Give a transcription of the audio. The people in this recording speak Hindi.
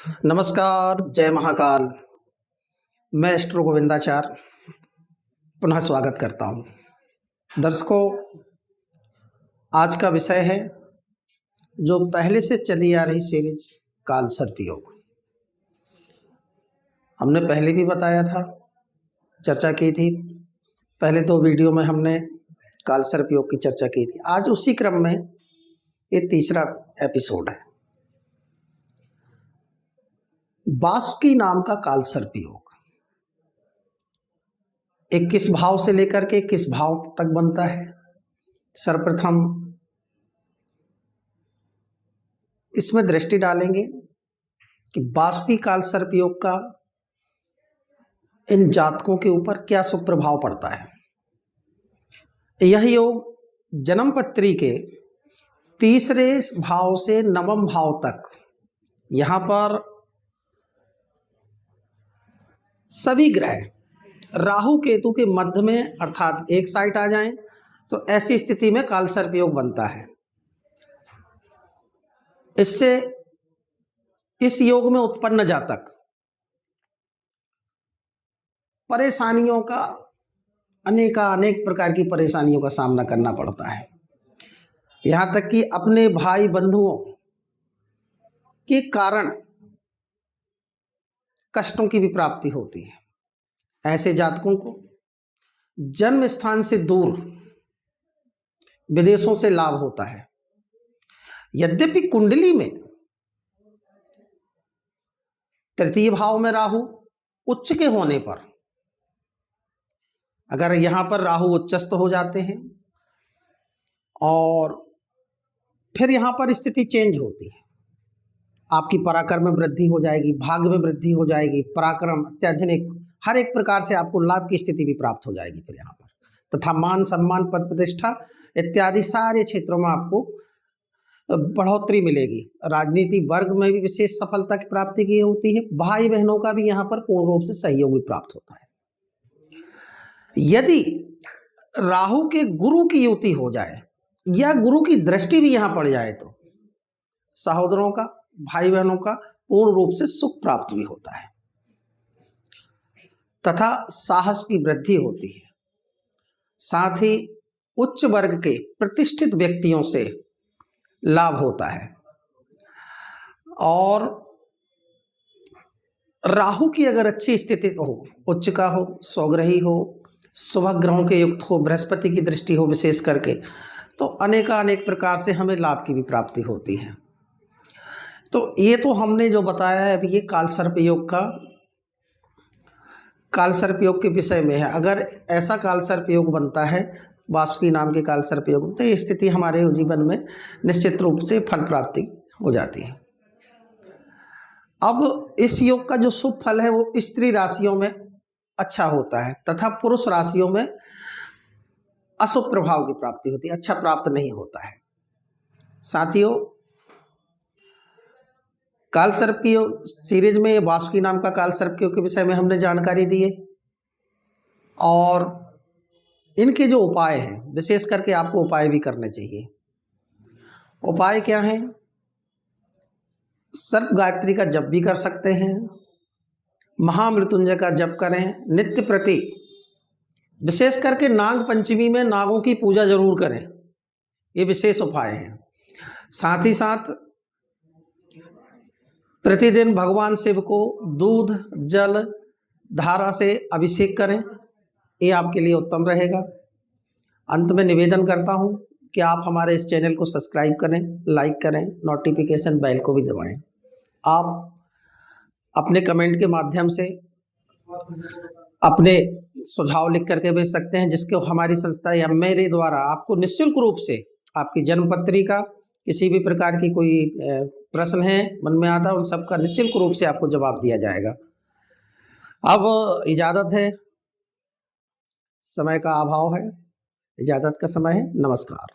नमस्कार, जय महाकाल। मैं एस्ट्रो गोविंदाचार्य पुनः स्वागत करता हूँ। दर्शकों, आज का विषय है जो पहले से चली आ रही सीरीज काल सर्प योग। हमने पहले भी बताया था, चर्चा की थी। पहले 2 वीडियो में हमने काल सर्प योग की चर्चा की थी। आज उसी क्रम में ये तीसरा एपिसोड है। वासुकी नाम का काल सर्प योग 21 भाव से लेकर के किस भाव तक बनता है, सर्वप्रथम इसमें दृष्टि डालेंगे कि वासुकी काल सर्प योग का इन जातकों के ऊपर क्या शुभ प्रभाव पड़ता है। यह योग जन्म पत्री के 3रे भाव से 9वें भाव तक, यहाँ पर सभी ग्रह राहु केतु के मध्य में अर्थात एक साइड आ जाएं तो ऐसी स्थिति में काल सर्प योग बनता है। इससे इस योग में उत्पन्न जातक परेशानियों का अनेक प्रकार की परेशानियों का सामना करना पड़ता है। यहाँ तक कि अपने भाई बंधुओं के कारण कष्टों की भी प्राप्ति होती है। ऐसे जातकों को जन्म स्थान से दूर विदेशों से लाभ होता है। यद्यपि कुंडली में 3य भाव में राहु उच्च के होने पर, अगर यहां पर राहु उच्चस्त हो जाते हैं और फिर यहां पर स्थिति चेंज होती है, आपकी पराक्रम में वृद्धि हो जाएगी, भाग्य में वृद्धि हो जाएगी, पराक्रम अत्याधुनिक हर एक प्रकार से आपको लाभ की स्थिति भी प्राप्त हो जाएगी फिर यहाँ पर, तथा मान सम्मान पद प्रतिष्ठा इत्यादि सारे क्षेत्रों में आपको बढ़ोतरी मिलेगी। राजनीति वर्ग में भी विशेष सफलता की प्राप्ति की होती है। भाई बहनों का भी यहाँ पर पूर्ण रूप से सहयोग भी प्राप्त होता है। यदि राहु के गुरु की युति हो जाए या गुरु की दृष्टि भी यहाँ पड़ जाए तो सहोदरों का, भाई बहनों का पूर्ण रूप से सुख प्राप्त भी होता है तथा साहस की वृद्धि होती है। साथ ही उच्च वर्ग के प्रतिष्ठित व्यक्तियों से लाभ होता है। और राहु की अगर अच्छी स्थिति हो, उच्च का हो, स्वग्रही हो, शुभ ग्रहों के युक्त हो, बृहस्पति की दृष्टि हो विशेष करके, तो अनेक प्रकार से हमें लाभ की भी प्राप्ति होती है। तो ये तो हमने जो बताया है अभी, ये काल सर्प योग का काल सर्प योग के विषय में है। अगर ऐसा काल सर्प योग बनता है, वासुकी नाम के काल सर्प योग, तो ये स्थिति हमारे जीवन में निश्चित रूप से फल प्राप्ति हो जाती है। अब इस योग का जो शुभ फल है वो स्त्री राशियों में अच्छा होता है तथा पुरुष राशियों में अशुभ प्रभाव की प्राप्ति होती है, अच्छा प्राप्त नहीं होता है। साथियों, काल सर्प की सीरीज में वासुकी नाम का काल सर्प के विषय में हमने जानकारी दी है और इनके जो उपाय हैं, विशेष करके आपको उपाय भी करने चाहिए। उपाय क्या है? सर्प गायत्री का जप भी कर सकते हैं, महामृत्युंजय का जप करें नित्य प्रति। विशेष करके नाग पंचमी में नागों की पूजा जरूर करें, ये विशेष उपाय है। साथ ही साथ प्रतिदिन भगवान शिव को दूध जल धारा से अभिषेक करें, ये आपके लिए उत्तम रहेगा। अंत में निवेदन करता हूं कि आप हमारे इस चैनल को सब्सक्राइब करें, लाइक करें, नोटिफिकेशन बेल को भी दबाएं। आप अपने कमेंट के माध्यम से अपने सुझाव लिख करके भेज सकते हैं, जिसको हमारी संस्था या मेरे द्वारा आपको निःशुल्क रूप से आपकी जन्मपत्री का किसी भी प्रकार की कोई प्रश्न है मन में आता है, उन सब का निःशुल्क रूप से आपको जवाब दिया जाएगा। अब इजाज़त है, समय का अभाव है, इजाज़त का समय है। नमस्कार।